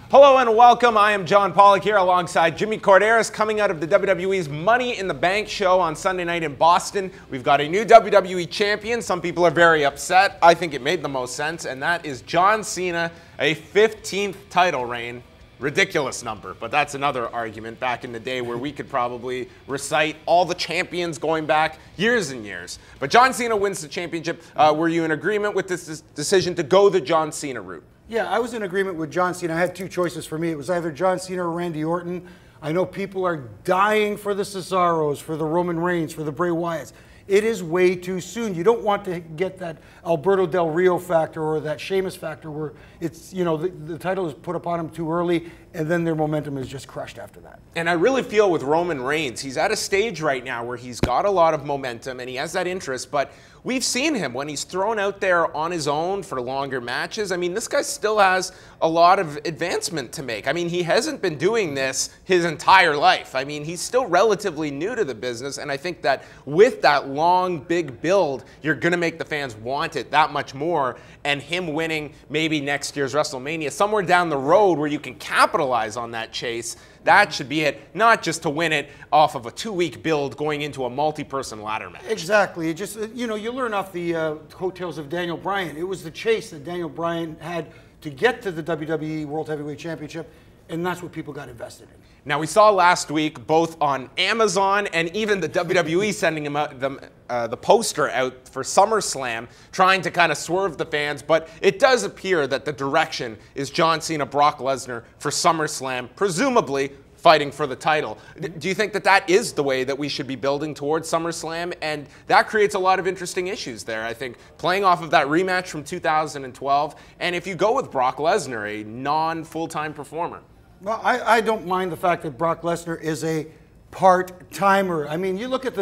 Hello and welcome. I am John Pollock here alongside Jimmy Corderas coming out of the WWE's Money in the Bank show on Sunday night in Boston. We've got a new WWE champion. Some people are very upset. I think it made the most sense, and that is John Cena, a 15th title reign. Ridiculous number, but that's another argument back in the day where we could probably recite all the champions going back years and years. But John Cena wins the championship. Were you in agreement with this decision to go the John Cena route? Yeah, I was in agreement with John Cena. I had two choices for me. It was either John Cena or Randy Orton. I know people are dying for the Cesaros, for the Roman Reigns, for the Bray Wyatts. It is way too soon. You don't want to get that Alberto Del Rio factor or that Sheamus factor where it's, you know, the title is put upon them too early and then their momentum is just crushed after that. And I really feel with Roman Reigns, he's at a stage right now where he's got a lot of momentum and he has that interest, but we've seen him when he's thrown out there on his own for longer matches. I mean, this guy still has a lot of advancement to make. I mean, he hasn't been doing this his entire life. I mean, he's still relatively new to the business, and I think that with that long, big build, you're going to make the fans want it that much more, and him winning maybe next year's WrestleMania, somewhere down the road where you can capitalize on that chase, that should be it, not just to win it off of a 2-week build going into a multi-person ladder match. Exactly. It just, you know, you learn off the coattails of Daniel Bryan. It was the chase that Daniel Bryan had to get to the WWE World Heavyweight Championship, and that's what people got invested in. Now, we saw last week, both on Amazon and even the WWE sending him out, the poster out for SummerSlam, trying to kind of swerve the fans, but it does appear that the direction is John Cena, Brock Lesnar for SummerSlam, presumably fighting for the title. Do you think that that is the way that we should be building towards SummerSlam? And that creates a lot of interesting issues there, I think, playing off of that rematch from 2012. And if you go with Brock Lesnar, a non-full-time performer. Well, I don't mind the fact that Brock Lesnar is a part-timer. I mean, you look at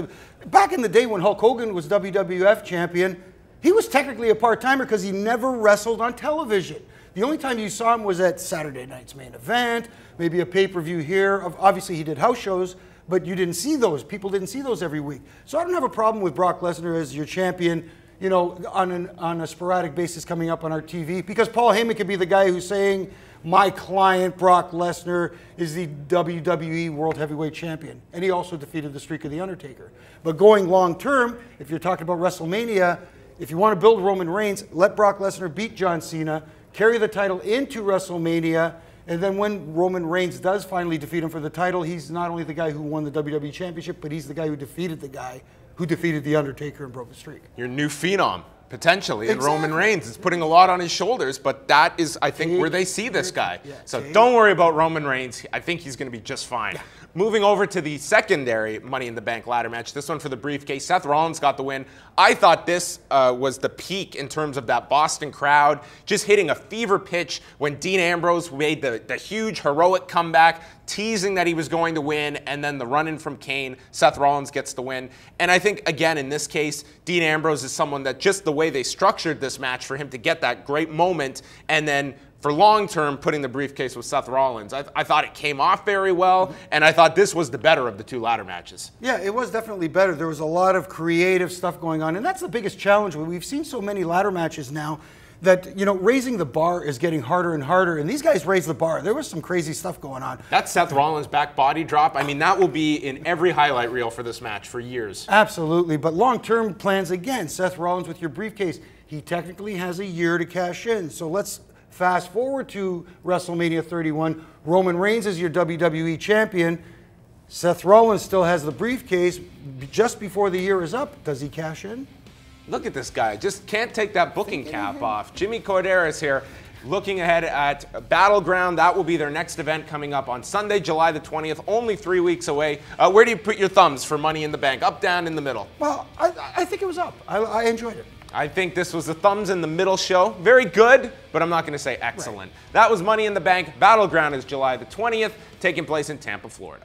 back in the day when Hulk Hogan was WWF champion, he was technically a part-timer because he never wrestled on television. The only time you saw him was at Saturday night's main event, maybe a pay-per-view here. Obviously, he did house shows, but you didn't see those. People didn't see those every week. So I don't have a problem with Brock Lesnar as your champion, you know, on a sporadic basis coming up on our TV, because Paul Heyman could be the guy who's saying, my client, Brock Lesnar, is the WWE World Heavyweight Champion. And he also defeated the streak of The Undertaker. But going long term, if you're talking about WrestleMania, if you want to build Roman Reigns, let Brock Lesnar beat John Cena, carry the title into WrestleMania, and then when Roman Reigns does finally defeat him for the title, he's not only the guy who won the WWE Championship, but he's the guy who defeated The Undertaker and broke the streak. Your new phenom, potentially, in Roman Reigns. It's putting a lot on his shoulders, but that is, I think, where they see this guy. Yeah, so don't worry about Roman Reigns. I think he's going to be just fine. Yeah. Moving over to the secondary Money in the Bank ladder match, this one for the briefcase. Seth Rollins got the win. I thought this was the peak in terms of that Boston crowd, just hitting a fever pitch when Dean Ambrose made the huge heroic comeback, teasing that he was going to win, and then the run-in from Kane, Seth Rollins gets the win. And I think, again, in this case, Dean Ambrose is someone that just the way they structured this match for him to get that great moment, and then for long-term, putting the briefcase with Seth Rollins. I thought it came off very well, and I thought this was the better of the two ladder matches. Yeah, it was definitely better. There was a lot of creative stuff going on, and that's the biggest challenge. We've seen so many ladder matches now that, you know, raising the bar is getting harder and harder, and these guys raised the bar. There was some crazy stuff going on. That Seth Rollins back body drop, I mean, that will be in every highlight reel for this match for years. Absolutely, but long-term plans, again, Seth Rollins with your briefcase, he technically has a year to cash in, so let's fast forward to WrestleMania 31. Roman Reigns is your WWE champion. Seth Rollins still has the briefcase. Just before the year is up, does he cash in? Look at this guy. Just can't take that booking cap off. Jimmy Corderas here, looking ahead at Battleground. That will be their next event coming up on Sunday, July the 20th, only 3 weeks away. Where do you put your thumbs for Money in the Bank? Up, down, in the middle? Well, I think it was up. I enjoyed it. I think this was a thumbs in the middle show. Very good, but I'm not going to say excellent. Right. That was Money in the Bank. Battleground is July the 20th, taking place in Tampa, Florida.